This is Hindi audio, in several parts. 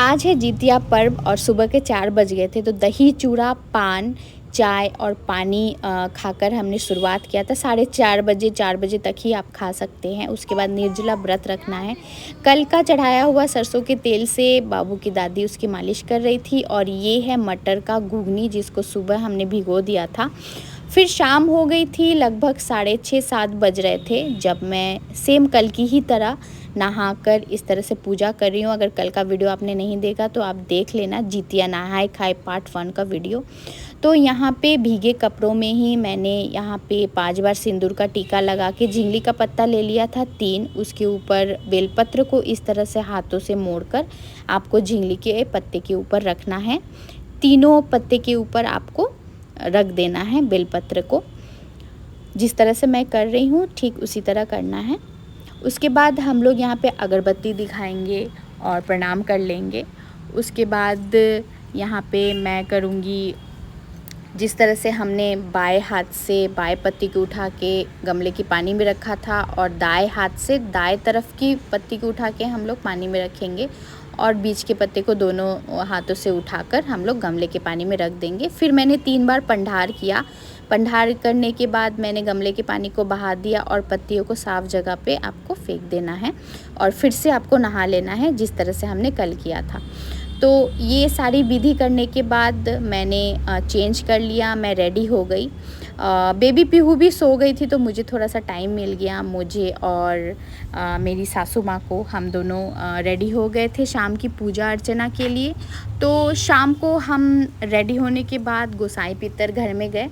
आज है जितिया पर्व और सुबह के 4 बज गए थे, तो दही चूड़ा, पान, चाय और पानी खाकर हमने शुरुआत किया था। 4:30 बजे, 4 बजे तक ही आप खा सकते हैं। उसके बाद निर्जला व्रत रखना है। कल का चढ़ाया हुआ सरसों के तेल से बाबू की दादी उसकी मालिश कर रही थी। और ये है मटर का घुगनी, जिसको सुबह हमने भिगो दिया था। फिर शाम हो गई थी, लगभग 6:30-7 बज रहे थे, जब मैं सेम कल की ही तरह नहाकर इस तरह से पूजा कर रही हूँ। अगर कल का वीडियो आपने नहीं देखा तो आप देख लेना, जितिया नहाए खाए पार्ट 1 का वीडियो। तो यहाँ पे भीगे कपड़ों में ही मैंने यहाँ पे 5 बार सिंदूर का टीका लगा के झिंगली का पत्ता ले लिया था 3। उसके ऊपर बेलपत्र को इस तरह से हाथों से मोड़कर आपको झिंगली के पत्ते के ऊपर रखना है। तीनों पत्ते के ऊपर आपको रख देना है बेलपत्र को। जिस तरह से मैं कर रही हूँ ठीक उसी तरह करना है। उसके बाद हम लोग यहाँ पे अगरबत्ती दिखाएंगे और प्रणाम कर लेंगे। उसके बाद यहाँ पे मैं करूँगी, जिस तरह से हमने बाएं हाथ से बाएं पत्ती को उठा के गमले की पानी में रखा था और दाएं हाथ से दाएं तरफ की पत्ती को उठा के हम लोग पानी में रखेंगे और बीच के पत्ते को दोनों हाथों से उठाकर हम लोग गमले के पानी में रख देंगे। फिर मैंने 3 बार पंडार किया। पंडार करने के बाद मैंने गमले के पानी को बहा दिया और पत्तियों को साफ़ जगह पे आपको फेंक देना है और फिर से आपको नहा लेना है, जिस तरह से हमने कल किया था। तो ये सारी विधि करने के बाद मैंने चेंज कर लिया, मैं रेडी हो गई। बेबी पीहू भी सो गई थी, तो मुझे थोड़ा सा टाइम मिल गया। मुझे और मेरी सासू माँ को, हम दोनों रेडी हो गए थे शाम की पूजा अर्चना के लिए। तो शाम को हम रेडी होने के बाद गोसाई पितर घर में गए,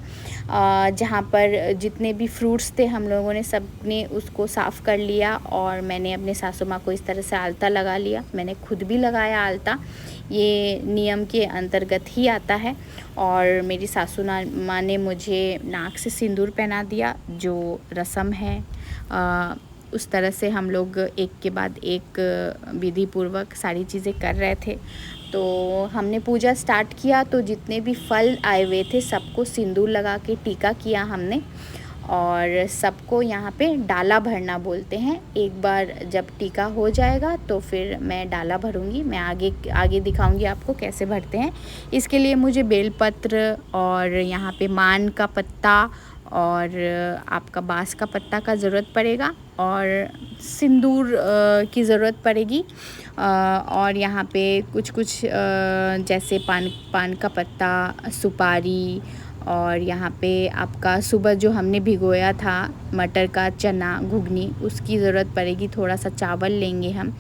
जहाँ पर जितने भी फ्रूट्स थे हम लोगों ने सब ने उसको साफ़ कर लिया और मैंने अपने सासू माँ को इस तरह से आलता लगा लिया। मैंने खुद भी लगाया आलता, ये नियम के अंतर्गत ही आता है। और मेरी सासू माँ ने मुझे नाक से सिंदूर पहना दिया, जो रस्म है। उस तरह से हम लोग एक के बाद एक विधि पूर्वक सारी चीज़ें कर रहे थे। तो हमने पूजा स्टार्ट किया, तो जितने भी फल आए हुए थे सबको सिंदूर लगा के टीका किया हमने और सबको यहाँ पे डाला भरना बोलते हैं। एक बार जब टीका हो जाएगा तो फिर मैं डाला भरूँगी। मैं आगे दिखाऊंगी आपको कैसे भरते हैं। इसके लिए मुझे बेलपत्र और यहाँ पे मान का पत्ता और आपका बांस का पत्ता का ज़रूरत पड़ेगा और सिंदूर की ज़रूरत पड़ेगी। और यहाँ पे कुछ जैसे पान का पत्ता, सुपारी और यहाँ पे आपका सुबह जो हमने भिगोया था मटर का चना घुगनी, उसकी ज़रूरत पड़ेगी। थोड़ा सा चावल लेंगे हम।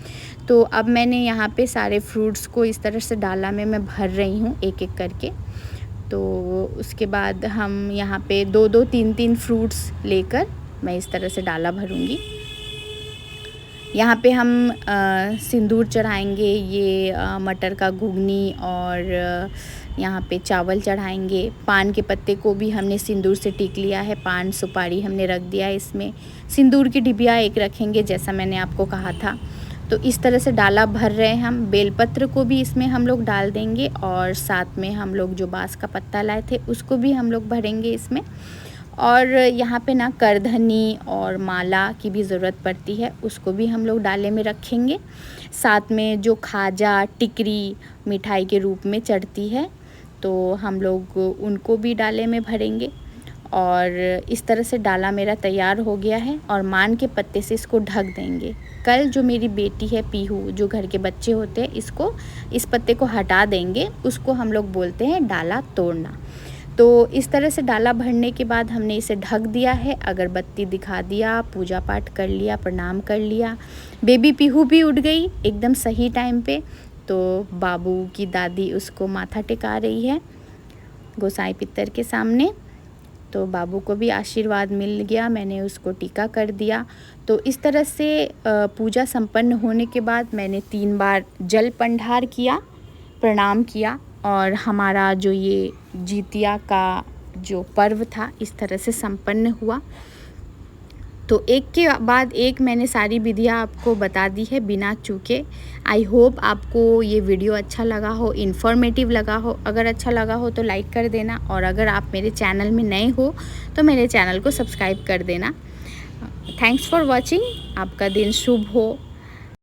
तो अब मैंने यहाँ पे सारे फ्रूट्स को इस तरह से डाला में मैं भर रही हूँ एक एक करके। तो उसके बाद हम यहाँ पे 2-2, 3-3 फ्रूट्स लेकर मैं इस तरह से डाला भरूँगी। यहाँ पे हम सिंदूर चढ़ाएंगे, ये मटर का घुगनी और यहाँ पे चावल चढ़ाएंगे। पान के पत्ते को भी हमने सिंदूर से टिक लिया है, पान सुपारी हमने रख दिया है इसमें। सिंदूर की डिबिया एक रखेंगे, जैसा मैंने आपको कहा था। तो इस तरह से डाला भर रहे हैं हम। बेलपत्र को भी इसमें हम लोग डाल देंगे और साथ में हम लोग जो बांस का पत्ता लाए थे उसको भी हम लोग भरेंगे इसमें। और यहाँ पे ना करधनी और माला की भी ज़रूरत पड़ती है, उसको भी हम लोग डाले में रखेंगे। साथ में जो खाजा टिकरी मिठाई के रूप में चढ़ती है, तो हम लोग उनको भी डाले में भरेंगे। और इस तरह से डाला मेरा तैयार हो गया है और मान के पत्ते से इसको ढक देंगे। कल जो मेरी बेटी है पीहू, जो घर के बच्चे होते हैं, इस पत्ते को हटा देंगे, उसको हम लोग बोलते हैं डाला तोड़ना। तो इस तरह से डाला भरने के बाद हमने इसे ढक दिया है, अगरबत्ती दिखा दिया, पूजा पाठ कर लिया, प्रणाम कर लिया। बेबी पीहू भी उठ गई एकदम सही टाइम पे। तो बाबू की दादी उसको माथा टिका रही है गोसाई पितर के सामने। तो बाबू को भी आशीर्वाद मिल गया, मैंने उसको टीका कर दिया। तो इस तरह से पूजा संपन्न होने के बाद मैंने 3 बार जल पंडार किया, प्रणाम किया और हमारा जो ये जितिया का जो पर्व था इस तरह से संपन्न हुआ। तो एक के बाद एक मैंने सारी विधियाँ आपको बता दी है बिना चूके। आई होप आपको ये वीडियो अच्छा लगा हो, इन्फॉर्मेटिव लगा हो। अगर अच्छा लगा हो तो लाइक कर देना और अगर आप मेरे चैनल में नए हो तो मेरे चैनल को सब्सक्राइब कर देना। Thanks for watching. आपका दिन शुभ हो।